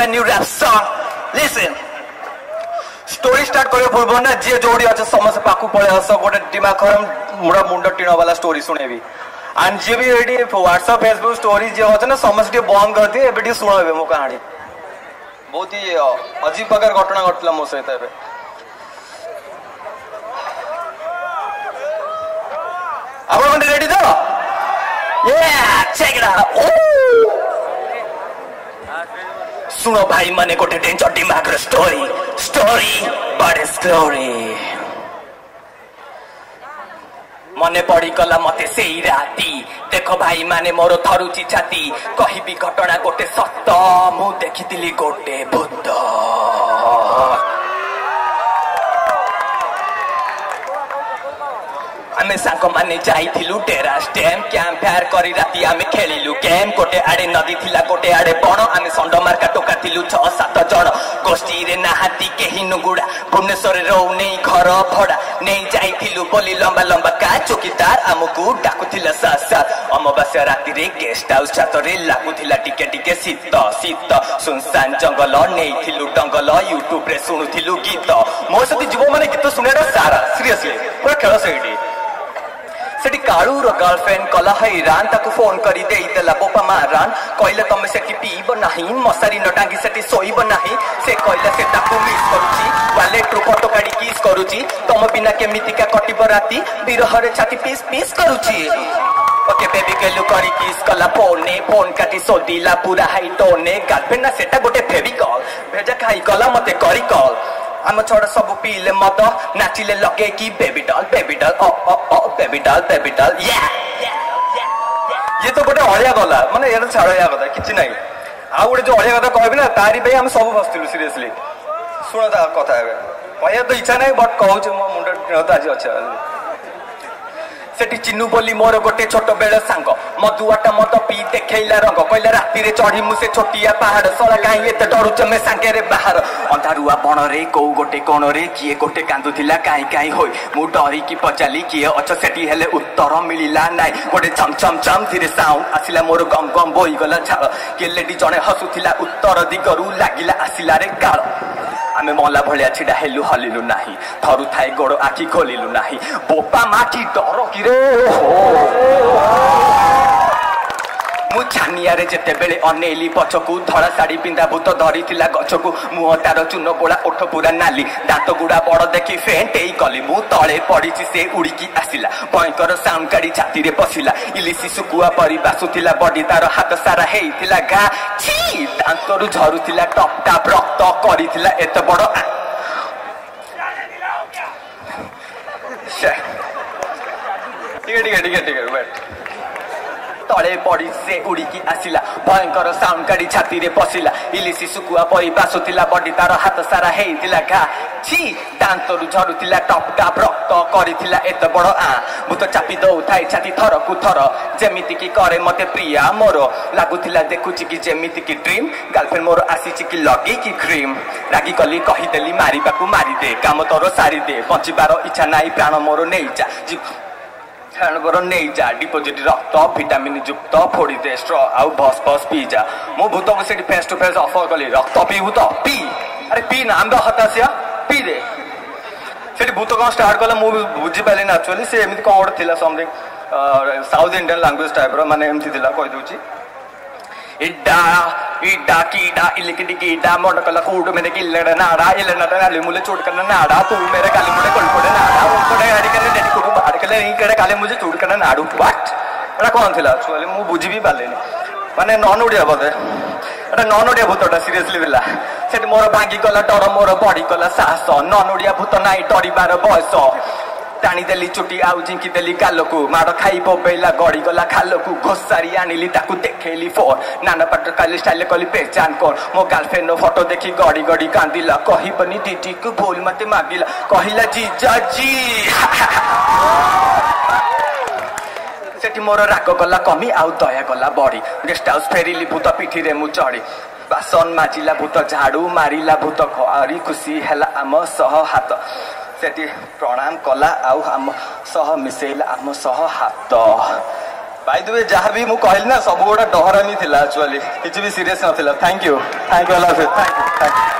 new rap song. Listen. Story start करे पूर्व ना जे जोड़ी अच्छा समझ पाकू पड़े हंसो गोटे दिमाग खरम मुड़ा मुंडा टीना वाला स्टोरी सुने भी and जे भी एडी WhatsApp Facebook स्टोरी जे होता ना समझ के बंद कर दिए एबी सुनो बे मो कहानी बहुत ही अजीब प्रकार घटना घटला मो सहित एबे अब अपन रेडी तो yeah check it out सुनो भाई मने गोटे डेंजर दिमाग रो स्टोरी बड़े स्टोरी मने पड़ी गला मते सेई राती देखो भाई माने मोर थरुची छाती कहिबी घटना गोटे सत मु देखितिली गोटे भूत आमे सांको माने जाइथिलु टेरास डैम कैंप फायर करी राती आमे खेलिलु गेम गोटे आड़े नदी थिला गोटे आड़े बण आमे संड मार्का टोकाथिलु 6-7 जण गोष्ठी रे नाहाती केही नुगुडा भुवनेश्वर रे रौने घर भड़ा नहीं जाइथिलु बोली लंबा लंबा का चौकीदार आमकु डाकुथिला साथ अमावास्या राती रे गेस्ट हाउस छातरे लागुथिला टिके टिके शीत सुनसान जंगल नेइथिलु डंगल यूट्यूब रे सुनुथिलु गीत मो सती जीव माने गीत सुनेडा सारा सीरियसली पूरा खेल सेठी सेठी काळू रो गर्लफ्रेंड कला हैरान ताकू फोन करी देई देला बोपा मारान कहले तमे सेठी पीब नाही मसारी न टांगी सेठी सोईब नाही से कहले से ताकू मिस करूची वालेट रो फोटो काडी किस करूची तम बिना केमितिका कटिब राती बिरह रे छाती पीस पीस करूची ओके बेबी गेलु करी किस कला फोन काटी सोदिला पूरा हाई टोने गर्लफ्रेंड ना सेटा गोटे फेविकॉल भेजा खाई कला मते करी कॉल आम छोड़ सब पीले मद नाचिले लगे कि बेबी डॉल ओ बेबी डॉल ये तो गोटे अड़िया गला माने यार छाड़िया कथा किछि नाही आ गोटे जो अड़िया कथा कहबी ना तारी भाई हम सब बसतिलु सीरियसली सुन ता कथा है कहया तो इच्छा नाही बट कहू छ मो मुंडा तो आज अच्छा सेठी चिन्नू बोली मोर गोटे छोट बेल सांग मधुआटा मद पी देखैला रंग कहला राती रे चढ़ी मु से छोटिया पहाड़ सला काई एते डरुच में सांगे रे बाहर अंधारुआ बण रे को गोटे कोण रे किए गोटे कांदुथिला काई काई होई मु डरी की पचाली किए अछ सेठी हेले उत्तर मिलिला नाई गोटे चम चम चम धीरे साउंड आसिला मोर गम गम बोई गला झाळ के लेडी जणे हसुथिला उत्तर दिगरु लागिला आसिला रे काळ आमे मला भलिया छिडा हेलु हलिलु नाही थरु थाए गोड़ आखि खोलिलु नाही बोपा माटी डर कि रे मु छानिया रे जेते बेले अनेली पछकु धड़ा साड़ी पिंदा भूत धरी थिला गछकु मुह तार चुन गोला ओठ पूरा नाली दांत गुड़ा बड़ देखि फेंटेई कली मु तळे पड़ीची से उड़ीकी आसिला भयंकर साउंड काडी छाती रे पसिला इलिसी सुकुआ परी बासुथिला बॉडी तार हाथ सारा हेइथिला घा छी दांतरु झरुथिला टप टाप रक्त करिथिला एत बड़ ठीक है वेट तले पड़ी से उड़ीकी आसिला भयंकर साउंड काडी छाती रे पसिला इलिसी सुकुआ परी बासुथिला बॉडी तार हाथ सारा हेइथिला घा छी दांतरु झरुथिला टप टाप रक्त करिथिला एत बड़ भूत चापी दउथाई छाती थर कु थर जेमिति की करे मते प्रिया मोर लागुथिला देखुची की जेमिति की ड्रीम गर्लफ्रेंड मोर आसीची की लगी की क्रीम रागी कली कहि देली मारिबाकू मारी दे काम तोर सारी दे बंचिबार इच्छा नाही प्राण मोर नेई जा खाणबर नहीं जा डिपोजिट रक्त विटामिन युक्त फोड़ी दे स्ट्र आउ बस बस पी जा मो भूत को सेठी फेस टू फेस ऑफर कली रक्त पीबू तो पी अरे पी ना हम हताशिया पी दे सेठी भूत कौन स्टार्ट कला मु बुझी पाले ना एक्चुअली से एमिति कोन गोटे थिला something South Indian language type रो माने एमिति थिला कहि दोची इड्डा कीडा इलिकिडी कीडा मोड़ कला कूड मेरे किल्लड़ नाड़ा इल्ल नड़ा नाली मुले चोट करना नाड़ा तू मेरे काली मुले कोलकोड़े नाड़ा उनकोड़े गाड़ी करने डेडी को बाहर कले नहीं करे काले मुझे चोट करना नाड़ू व्हाट एटा कोन थिला एक्चुअली मु बुझी भी पालेनी माने नॉन ओडिया बोधे एटा नॉन ओडिया भूतटा सीरियसली बिला सेट मोर भांगी गला डर मोर बॉडी कला साहस नॉन ओडिया भूत नाई डरिबार बयस टाणी देली चुटी आउ झिंकी देली गालकू माड़ खाई पबैला गड़ी गला खालकू घोसारी आनिली ताकू देखेली फोन नाना पाट काली स्टाइल कली पहचान कोन मो गर्लफ्रेंड फोटो देखी गड़ी गड़ी कांदिला कही बनी दीदी को भूल मते मागिला कहिला जीजा जी सेठी मोर राग गला कमी आउ दया गला बड़ी गेस्ट हाउस फेरिली भूत पिठी रे मु चढ़ी बासन माजिला भूत झाड़ू मारिला भूत घरी खुशी हैला आम सह हाथ सेठी प्रणाम कला आउ आम सह मिसेला आम सह हाथ बाय द वे जहाँ भी मुझे कहली ना सब गोटा डहरामी थिला एक्चुअली किसी भी सीरियस नथिला थैंक यू थैंक यू।